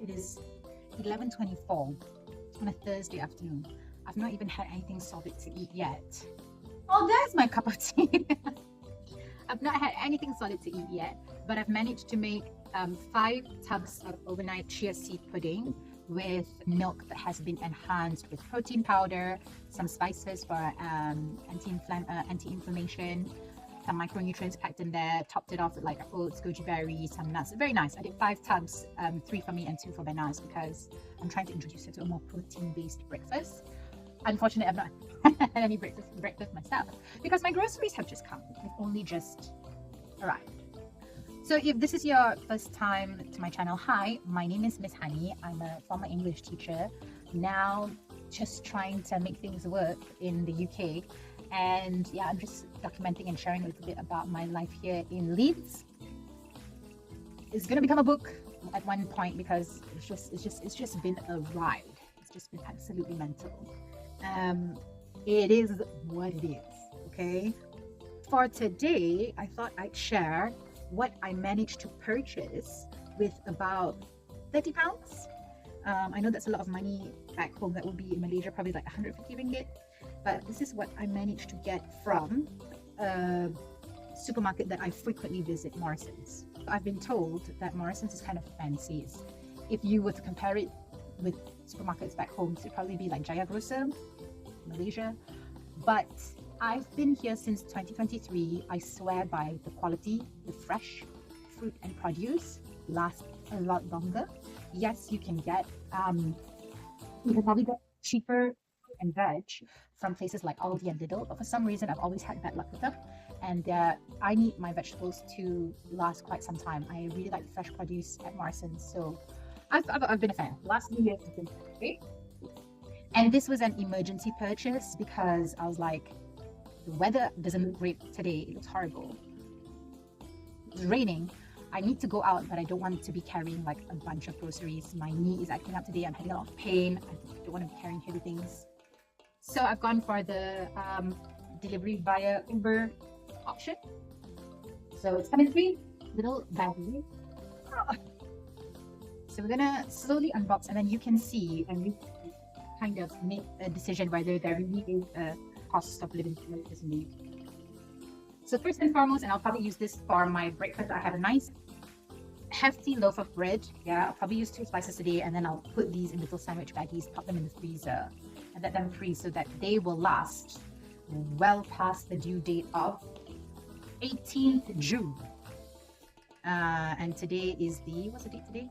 It is 11:24 on a Thursday afternoon. I've not even had anything solid to eat yet. Oh, there's my cup of tea. I've not had anything solid to eat yet, but I've managed to make 5 tubs of overnight chia seed pudding with milk that has been enhanced with protein powder, some spices for anti-inflammation, some micronutrients packed in there, topped it off with like oats, goji berries, some nuts. Very nice. I did 5 tubs, 3 for me and 2 for Benas because I'm trying to introduce her to a more protein-based breakfast. Unfortunately, I've not had any breakfast myself because my groceries have just come. They've only just arrived. So if this is your first time to my channel, hi, my name is Miss Hani. I'm a former English teacher, now just trying to make things work in the UK. And yeah, I'm just documenting and sharing a little bit about my life here in Leeds. It's gonna become a book at one point because it's just been a ride. It's just been absolutely mental. It is what it is, okay? For today, I thought I'd share what I managed to purchase with about £30. I know that's a lot of money back home. That would be in Malaysia, probably like 150 ringgit. But this is what I managed to get from a supermarket that I frequently visit, Morrisons. I've been told that Morrisons is kind of fancy. If you were to compare it with supermarkets back home, it would probably be like Jaya Grocer, Malaysia. But I've been here since 2023. I swear by the quality, the fresh fruit and produce last a lot longer. Yes, you can probably get cheaper fruit and veg from places like Aldi and Lidl, but for some reason I've always had bad luck with them, and I need my vegetables to last quite some time. I really like the fresh produce at Morrisons, so I've been a fan. Last 2 years has been great. And this was an emergency purchase because I was like, the weather doesn't look great today. It looks horrible. It's raining. I need to go out, but I don't want to be carrying like a bunch of groceries. My knee is acting up today. I'm having a lot of pain. I don't want to be carrying heavy things. So I've gone for the delivery via Uber option. So it's coming 3 little baggies. So we're gonna slowly unbox, and then you can see and you kind of make a decision whether there really is a cost of living in the UK. So first and foremost, and I'll probably use this for my breakfast, I have a nice hefty loaf of bread. Yeah, I'll probably use 2 slices a day, and then I'll put these in little sandwich baggies, pop them in the freezer, and let them freeze so that they will last well past the due date of 18th June. And today is what's the date today?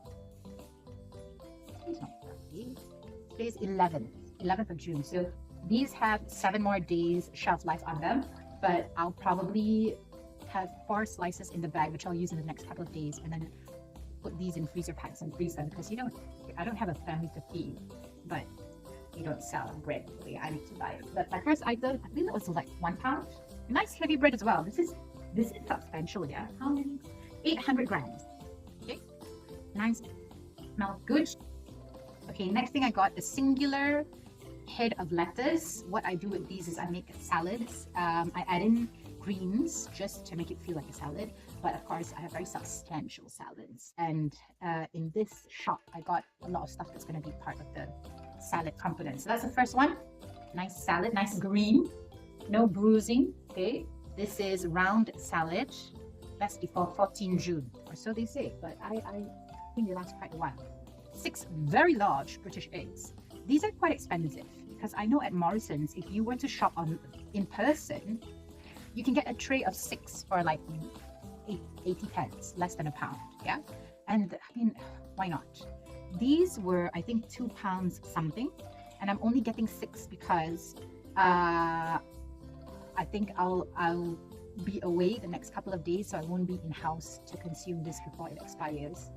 Today's not Friday. Today is 11th of June. So these have 7 more days shelf life on them, but I'll probably have 4 slices in the bag, which I'll use in the next couple of days, and then put these in freezer packs and freeze them because I don't have a family to feed, but you don't sell bread the way I need to buy it. But my first item, I think that was like £1. Nice heavy bread as well. This is substantial, yeah. How many? 800 grams. Okay, nice, smells good. Okay, next thing I got, a singular head of lettuce. What I do with these is I make salads. I add in greens just to make it feel like a salad, but of course I have very substantial salads, and in this shop I got a lot of stuff that's going to be part of the salad component. So that's the first one. Nice salad, nice green, no bruising. Okay, this is round salad, best before 14 June, or so they say, but I think they last quite a while. 6 very large British eggs. These are quite expensive because I know at Morrisons, if you were to shop in person, you can get a tray of 6 for like 80 pence, less than £1. Yeah, and I mean, why not? These were, I think, £2 something, and I'm only getting 6 because I think I'll be away the next couple of days, so I won't be in house to consume this before it expires.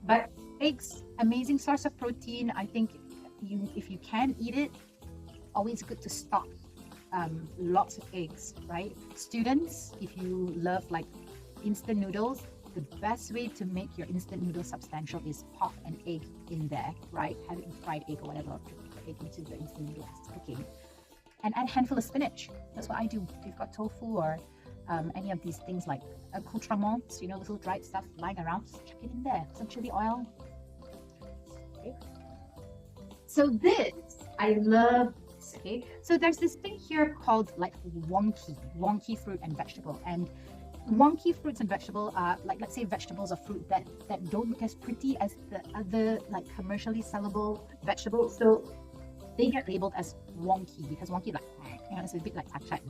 But eggs, amazing source of protein. I think if you can eat it, always good to stock lots of eggs, right? Students, if you love like instant noodles, the best way to make your instant noodles substantial is pop an egg in there, right? Have it with fried egg or whatever, put egg into the instant noodles cooking, and add a handful of spinach. That's what I do. If you've got tofu or any of these things like accoutrements, little dried stuff lying around, just chuck it in there. Some chili oil, Okay. So this, I love this, okay? So there's this thing here called like wonky fruit and vegetable. And wonky fruits and vegetable are like, let's say, vegetables or fruit that don't look as pretty as the other like commercially sellable vegetables. So they get labeled as wonky because wonky like, it's a bit like achat,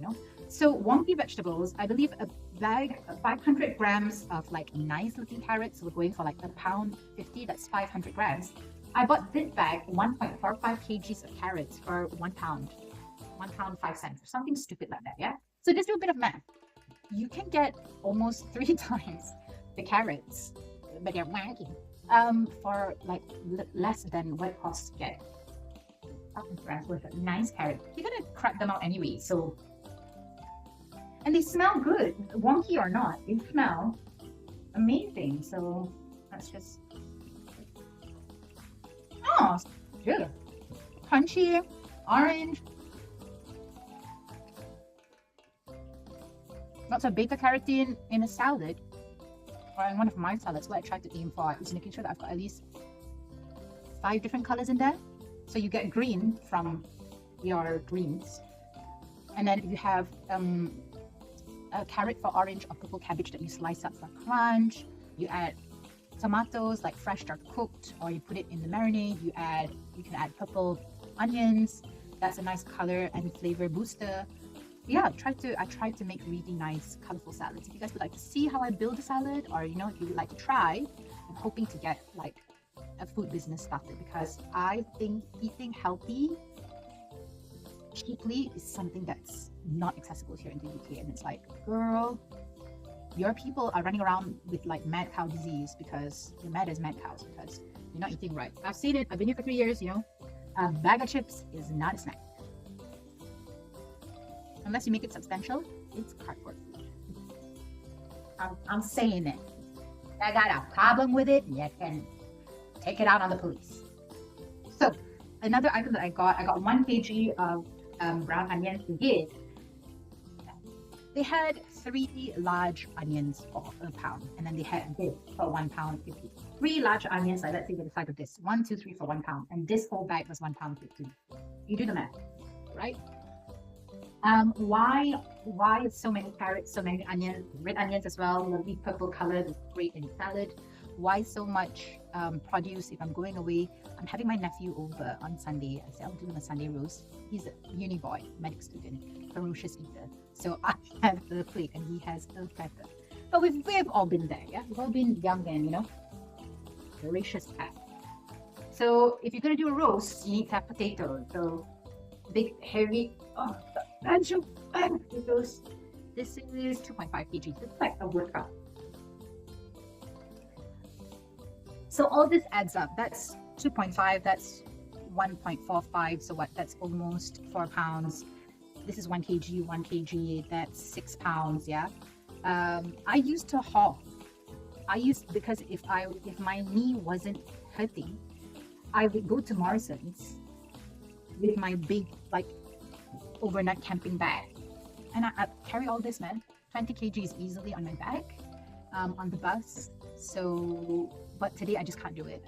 So wonky vegetables, I believe a bag, 500 grams of like nice looking carrots, we're going for like £1.50, that's 500 grams. I bought this bag, 1.45 kgs of carrots for £1, £1.05, or something stupid like that, yeah? So just do a bit of math. You can get almost 3 times the carrots, but they're wonky, for like less than what it costs to get. With a nice carrot. You're gonna crack them out anyway, so. And they smell good, wonky or not, they smell amazing. So let's just. Oh, good. Crunchy, orange. Lots of beta carotene in a salad, or in one of my salads. What I try to aim for is making sure that I've got at least 5 different colors in there. So you get green from your greens, and then you have a carrot for orange or purple cabbage that you slice up for crunch. You add tomatoes, like fresh or cooked, or you put it in the marinade. You can add purple onions. That's a nice color and flavor booster. Yeah, I try to make really nice, colorful salads. If you guys would like to see how I build a salad, or if you would like to try, I'm hoping to get like a food business started, because I think eating healthy cheaply is something that's not accessible here in the UK. And it's like, girl, your people are running around with like mad cow disease because you're mad as mad cows because you're not eating right. I've seen it. I've been here for 3 years. A bag of chips is not a snack unless you make it substantial. It's cardboard food. I'm saying it. I got a problem with it. You can take it out on the police. So another item that I got 1 kg of brown onions. They had 3 large onions for £1, and then they had this for £1.50. 3 large onions, like let's say the size of this, 1, 2, 3 for £1, and this whole bag was £1.50. You do the math, right? Why so many carrots, so many onions, red onions as well, lovely purple color, is great in salad. Why so much produce if I'm going away? I'm having my nephew over on Sunday. I said I'll do him a Sunday roast. He's a uni boy, medic student, ferocious eater. So I have the plate and he has a platter. But we've all been there, yeah? We've all been young and, voracious cat. So if you're going to do a roast, you need to have potatoes. So big, heavy, potatoes. This is 2.5 kg. It's like a workout. So all this adds up. That's 2.5, that's 1.45. So what? That's almost £4. This is 1 kg, that's £6, yeah? I used to haul. Because if my knee wasn't hurting, I would go to Morrisons with my big, like, overnight camping bag. And I carry all this, man. 20 kgs easily on my back, on the bus. So, but today I just can't do it.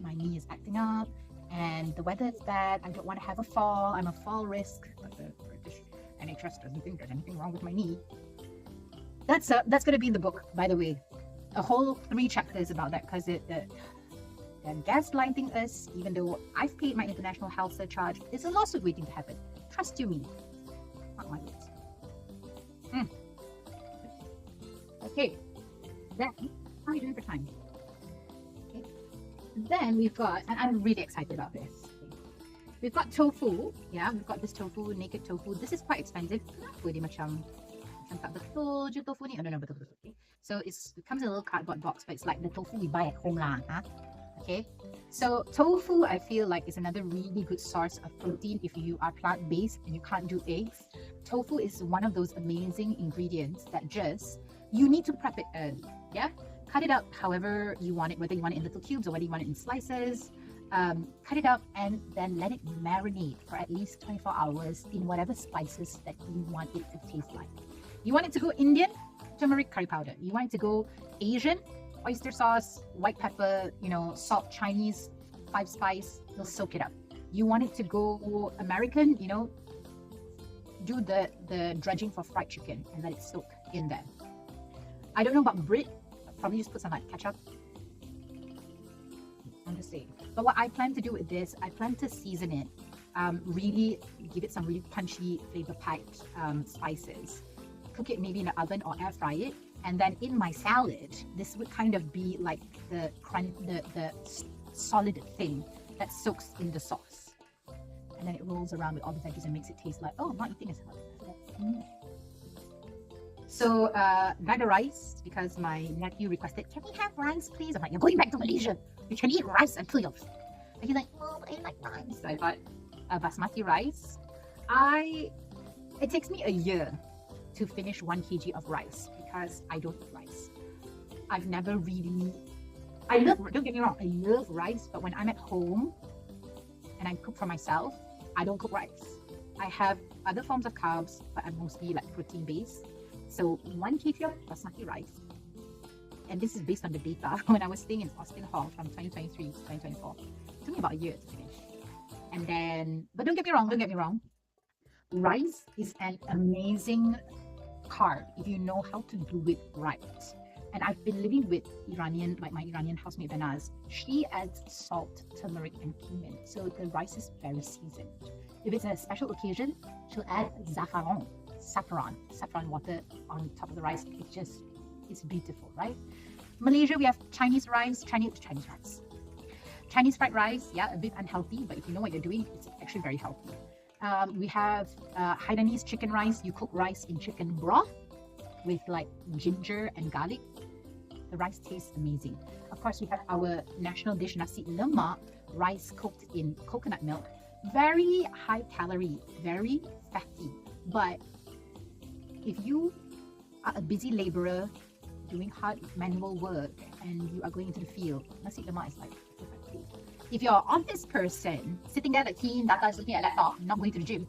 My knee is acting up and the weather is bad. I don't want to have a fall. I'm a fall risk, but the British NHS doesn't think there's anything wrong with my knee. That's going to be in the book, by the way. A whole 3 chapters about that, because they're gaslighting us, even though I've paid my international health surcharge. There's a lawsuit waiting to happen. Trust you me. Not my words. Okay. Then, how are you doing for time? Okay. Then we've got, and I'm really excited about this. We've got tofu. Yeah, we've got this tofu, naked tofu. This is quite expensive. Dia macam tak betul je tofu ni. No, betul. Okay. So it comes in a little cardboard box, but it's like the tofu we buy at home lah. Okay. So tofu, I feel like, is another really good source of protein if you are plant-based and you can't do eggs. Tofu is one of those amazing ingredients that you need to prep it early. Yeah. Cut it up however you want it, whether you want it in little cubes or whether you want it in slices. Cut it up and then let it marinate for at least 24 hours in whatever spices that you want it to taste like. You want it to go Indian? Turmeric curry powder. You want it to go Asian? Oyster sauce, white pepper, salt, Chinese, 5 spice, you'll soak it up. You want it to go American, you know, do the dredging for fried chicken and let it soak in there. I don't know about Brit, probably just put some like ketchup. I'm just saying. But what I plan to do with this, I plan to season it, really give it some really punchy flavor packed spices. Cook it maybe in the oven or air fry it, and then in my salad, this would kind of be like the solid thing that soaks in the sauce, and then it rolls around with all the veggies and makes it taste like, oh, I'm not eating a salad. So got the rice because my nephew requested, can we have rice please? I'm like, you're going back to Malaysia, you can eat rice until you're... And he's like, oh, but I like rice. So I bought basmati rice. It takes me a year to finish 1 kg of rice because I don't eat rice. I've never really... don't get me wrong, I love rice, but when I'm at home and I cook for myself, I don't cook rice. I have other forms of carbs, but I'm mostly like protein based. So 1 kg of basmati rice, and this is based on the data when I was staying in Austin Hall from 2023 to 2024. It took me about a year to finish. And then, but don't get me wrong, rice is an amazing carb if you know how to do it right. And I've been living with Iranian, like my Iranian housemate Benaz. She adds salt, turmeric, and cumin, so the rice is very seasoned. If it's a special occasion, she'll add saffron water on top of the rice. It's beautiful, right? Malaysia, we have Chinese fried rice, yeah, a bit unhealthy, but if you know what you're doing, it's actually very healthy. We have Hainanese chicken rice. You cook rice in chicken broth with like ginger and garlic. The rice tastes amazing. Of course, we have our national dish, nasi lemak, rice cooked in coconut milk. Very high calorie, very fatty. But if you are a busy laborer doing hard manual work and you are going into the field, nasi lemak is like perfect food. If you're an office person sitting there like teen, data is looking at laptop, not going to the gym,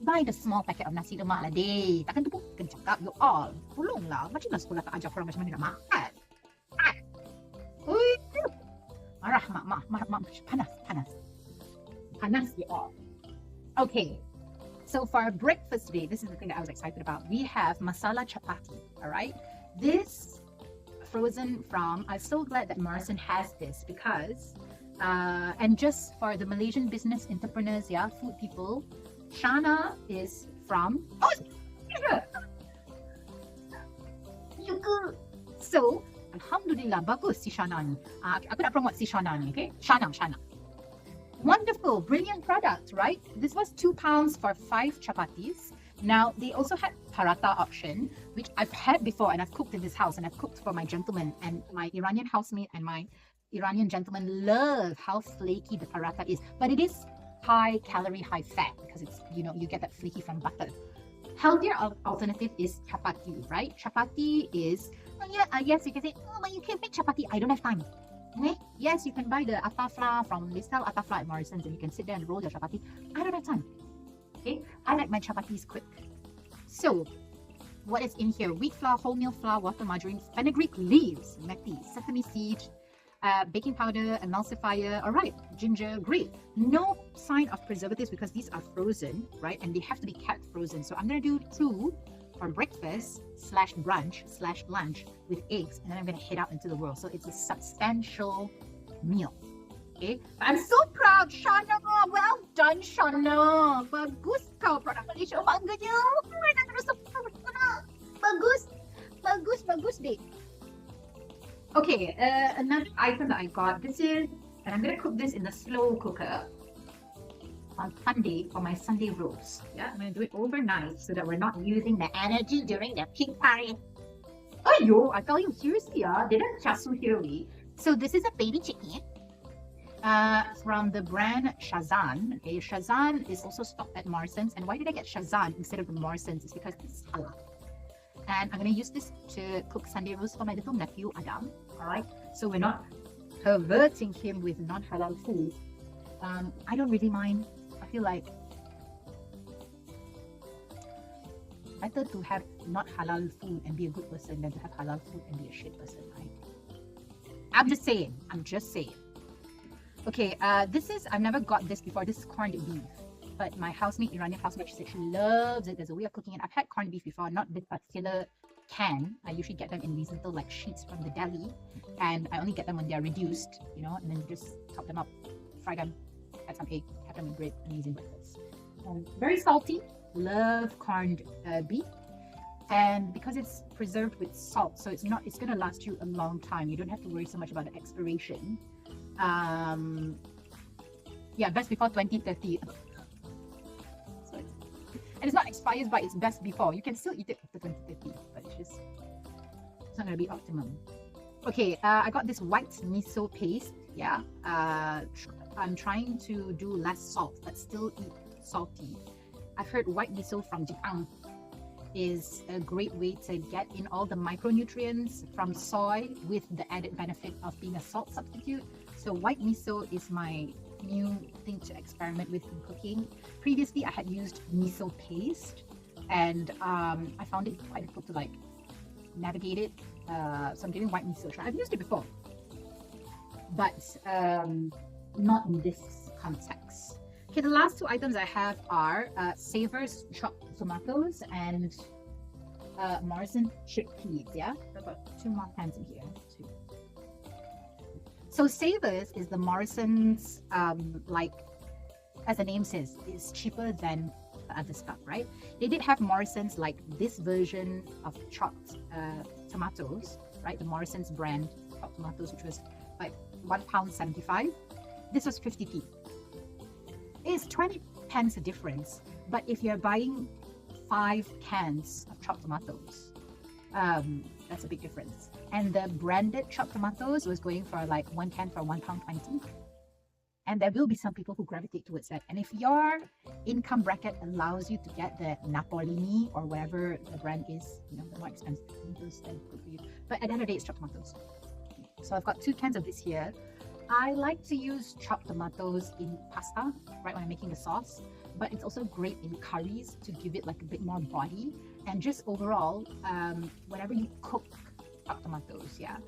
buy the small packet of nasi lemak lah deh. Takkan tu pun kena cakap you all. Tolonglah, macam mana sekolah tak ajar korang macam mana nak makan? Marah, mak, panas you all. Okay, so for our breakfast today, this is the thing that I was excited about. We have masala chapati, all right? This frozen from, I'm so glad that Morrison has this because, and just for the Malaysian business entrepreneurs, yeah, food people, Shana is from, so, Alhamdulillah, bagus si Shana ni. Aku nak promote si Shana ni, okay? Shana. Wonderful, brilliant product, right? This was £2 for 5 chapatis. Now, they also had paratha option, which I've had before and I've cooked in this house and I've cooked for my gentleman, and my Iranian housemate and my Iranian gentleman love how flaky the paratha is. But it is high calorie, high fat because it's, you know, you get that flaky from butter. Healthier alternative is chapati, right? Chapati is, yes, you can say, oh, but you can make chapati. I don't have time. Okay? Yes, you can buy the atta flour from, they sell atta flour at Morrisons and you can sit there and roll your chapati. I don't have time. Okay? I like my chapatis quick. So, what is in here? Wheat flour, wholemeal flour, water, margarine, fenugreek leaves, methi, sesame seed, baking powder, emulsifier, all right, ginger, great. No sign of preservatives because these are frozen, right? And they have to be kept frozen. So I'm going to do 2 for breakfast / brunch / lunch with eggs, and then I'm going to head out into the world. So it's a substantial meal. Okay, I'm so proud, Shana. Well done, Shana. Bagus kau produk Malaysia. Bangganya. Bagus deh. Okay, another item that I got. This is, and I'm gonna cook this in the slow cooker on Sunday for my Sunday roast. Yeah, I'm gonna do it overnight so that we're not using the energy during the peak time. Ayo, I tell you seriously, they don't chasu here. So this is a baby chicken. From the brand Shazan. Okay, Shazan is also stocked at Morrisons. And why did I get Shazan instead of the Morrisons? It's because it's halal. And I'm going to use this to cook Sunday roast for my little nephew Adam. Alright, so we're not perverting him with non-halal food. I don't really mind. I feel like better to have not halal food and be a good person than to have halal food and be a shit person, right? I'm just saying. Okay, I've never got this before. This is corned beef. But my housemate, Iranian housemate, she said she loves it. There's a way of cooking it. I've had corned beef before, not this particular can. I usually get them in these little like sheets from the deli. And I only get them when they're reduced, you know, and then you just chop them up, fry them, add some egg, have them with bread, amazing breakfast. Very salty, love corned beef. And because it's preserved with salt, so it's going to last you a long time. You don't have to worry so much about the expiration. Yeah, best before 2030. So and it's not expired, but it's best before. You can still eat it after 2030, but it's not going to be optimum. Okay, I got this white miso paste. Yeah, I'm trying to do less salt, but still eat salty. I've heard white miso from Japan is a great way to get in all the micronutrients from soy with the added benefit of being a salt substitute. So white miso is my new thing to experiment with in cooking. Previously, I had used miso paste, and I found it quite difficult to like navigate it. So I'm giving white miso a try. I've used it before, but not in this context. Okay, the last two items I have are Savers chopped tomatoes and Morrisons chickpeas. Yeah, I've got two more cans in here. So Savers is the Morrisons, like as the name says, is cheaper than the other stuff, right? They did have Morrisons like this version of chopped tomatoes, right? The Morrisons brand chopped tomatoes, which was like £1.75. This was 50p. It's 20 pence a difference, but if you're buying 5 cans of chopped tomatoes, that's a big difference. And the branded chopped tomatoes was going for like 1 can for £1.20. And there will be some people who gravitate towards that. And if your income bracket allows you to get the Napolini or whatever the brand is, you know, the more expensive tomatoes, then good for you. But at the end of the day, it's chopped tomatoes. So I've got 2 cans of this here. I like to use chopped tomatoes in pasta, right, when I'm making the sauce, but it's also great in curries to give it like a bit more body. And just overall, whenever you cook chopped tomatoes, yeah,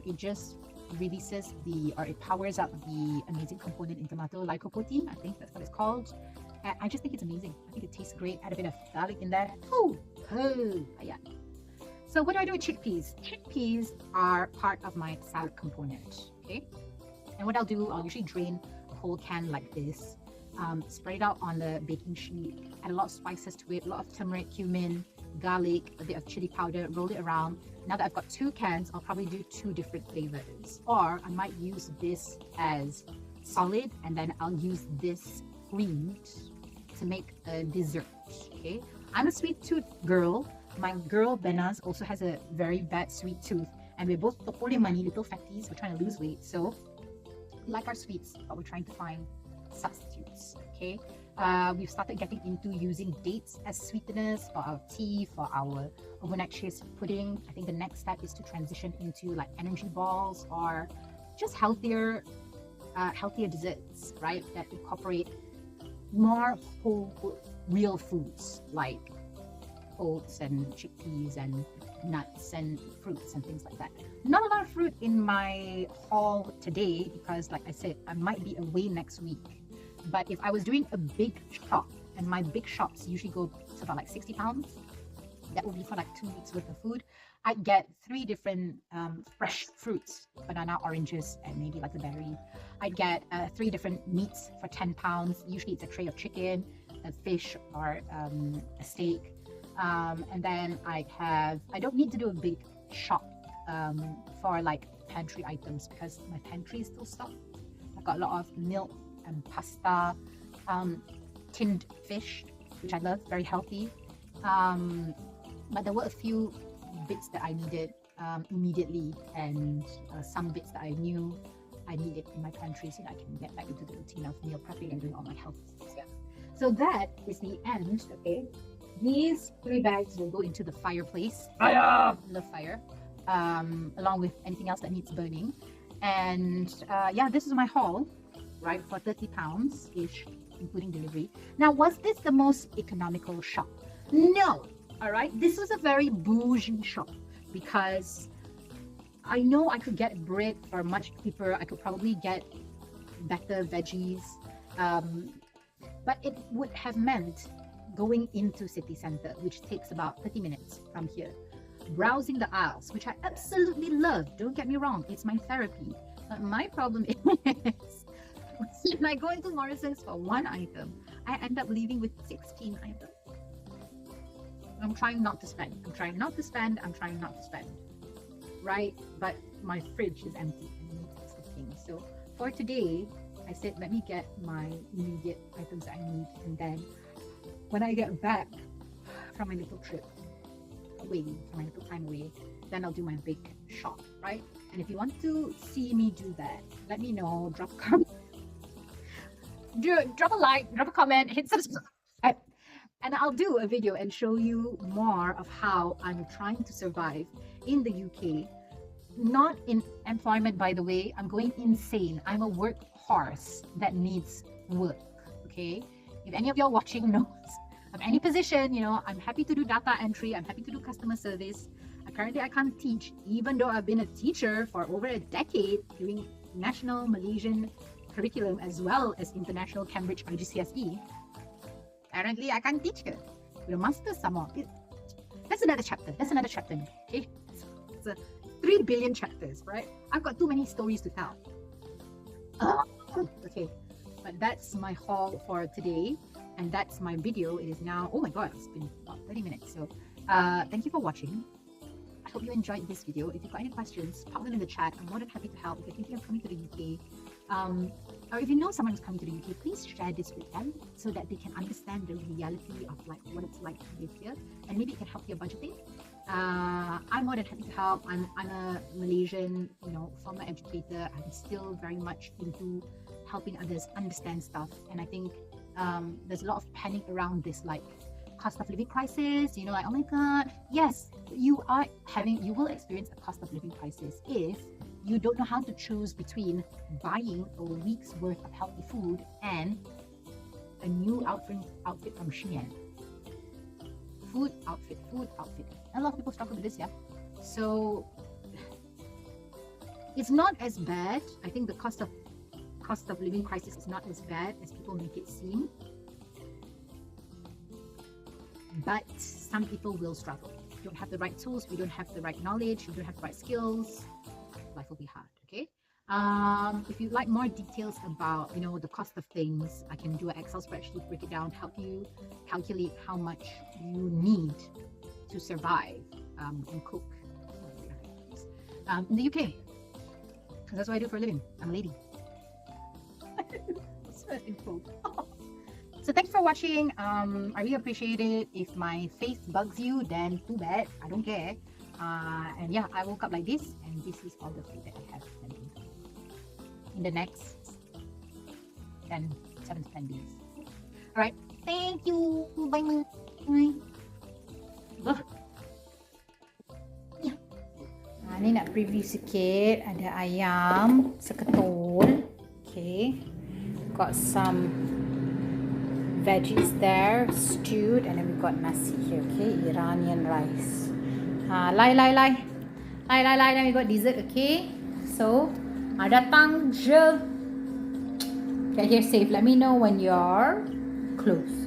it just releases it powers up the amazing component in tomato, lycopene, I think that's what it's called. And I just think it's amazing. I think it tastes great. Add a bit of garlic in there. Yeah. So what do I do with chickpeas? Chickpeas are part of my salad component, okay? And what I'll usually drain a whole can like this, spread it out on the baking sheet, add a lot of spices to it, a lot of turmeric, cumin, garlic, a bit of chili powder, roll it around. Now that I've got 2 cans, I'll probably do 2 different flavors. Or I might use this as solid, and then I'll use this creamed to make a dessert, okay? I'm a sweet tooth girl. My girl Benaz also has a very bad sweet tooth, and we're both money, little fatties. We're trying to lose weight, so we like our sweets, but we're trying to find substitutes, okay? We've started getting into using dates as sweeteners for our tea, for our overnight cheese pudding. I think the next step is to transition into like energy balls or just healthier desserts, right? That incorporate more whole, real foods like oats and chickpeas and nuts and fruits and things like that. Not a lot of fruit in my haul today because, like I said, I might be away next week. But if I was doing a big shop, and my big shops usually go to about like £60, that would be for like 2 weeks worth of food. I'd get 3 different fresh fruits, banana, oranges, and maybe like a berry. I'd get 3 different meats for £10. Usually it's a tray of chicken, a fish, or a steak. And then I don't need to do a big shop for like pantry items because my pantry is still stocked. I've got a lot of milk and pasta, tinned fish, which I love, very healthy. But there were a few bits that I needed immediately, and some bits that I knew I needed in my pantry so that I can get back into the routine of meal prepping and doing all my health stuff. So that is the end, okay? These 3 bags will go into the fireplace. Fire! Love fire. Along with anything else that needs burning. And yeah, this is my haul, right, for £30-ish, including delivery. Now, was this the most economical shop? No. All right, this was a very bougie shop because I know I could get bread for much cheaper. I could probably get better veggies. But it would have meant going into city center, which takes about 30 minutes from here, browsing the aisles, which I absolutely love. Don't get me wrong, it's my therapy. But my problem is when I go into Morrisons for one item, I end up leaving with 16 items. I'm trying not to spend. I'm trying not to spend. I'm trying not to spend. Right? But my fridge is empty. That's the thing. So for today, I said, let me get my immediate items that I need. And then when I get back from my little trip away, from my little time away, then I'll do my big shop, right? And if you want to see me do that, let me know. Drop a comment. Drop a like, drop a comment, hit subscribe. And I'll do a video and show you more of how I'm trying to survive in the UK. Not in employment, by the way. I'm going insane. I'm a workhorse that needs work, okay? If any of y'all watching knows of any position, you know, I'm happy to do data entry. I'm happy to do customer service. Currently, I can't teach, even though I've been a teacher for over a decade doing national Malaysian curriculum as well as international Cambridge IGCSE. Apparently, I can't teach it. With a master's some more. That's another chapter. That's another chapter. Okay, it's a 3 billion chapters, right? I've got too many stories to tell. Okay, but that's my haul for today, and that's my video. It is now, oh my god, it's been about 30 minutes. So thank you for watching. I hope you enjoyed this video. If you've got any questions, pop them in the chat. I'm more than happy to help. If you're thinking of coming to the UK, or if you know someone who's coming to the UK, please share this with them so that they can understand the reality of like what it's like to live here, and maybe it can help your budgeting. I'm more than happy to help. I'm a Malaysian, you know, former educator. I'm still very much into helping others understand stuff, and I think there's a lot of panic around this, like cost of living crisis, you know, like, oh my god, yes, you will experience a cost of living crisis if you don't know how to choose between buying a week's worth of healthy food and a new outfit from Shein. Food outfit. A lot of people struggle with this, yeah. So it's not as bad. I think the cost of living crisis is not as bad as people make it seem. But some people will struggle. If you don't have the right tools, if you don't have the right knowledge, if you don't have the right skills, life will be hard, okay? If you'd like more details about, you know, the cost of things, I can do an Excel spreadsheet, break it down, help you calculate how much you need to survive and cook in the UK. Because that's what I do for a living. I'm a lady. So thanks for watching. I really appreciate it. If my face bugs you, then too bad. I don't care. And yeah, I woke up like this, and this is all the food that I have in the next 7 to 10 days. All right. Thank you. Bye. Ni nak preview sikit. Ada ayam seketul. Okay. Got some veggies there, stewed, and then we've got nasi here, okay, Iranian rice. Lai, then we got dessert, okay. So, datang je. Get here safe. Let me know when you're close.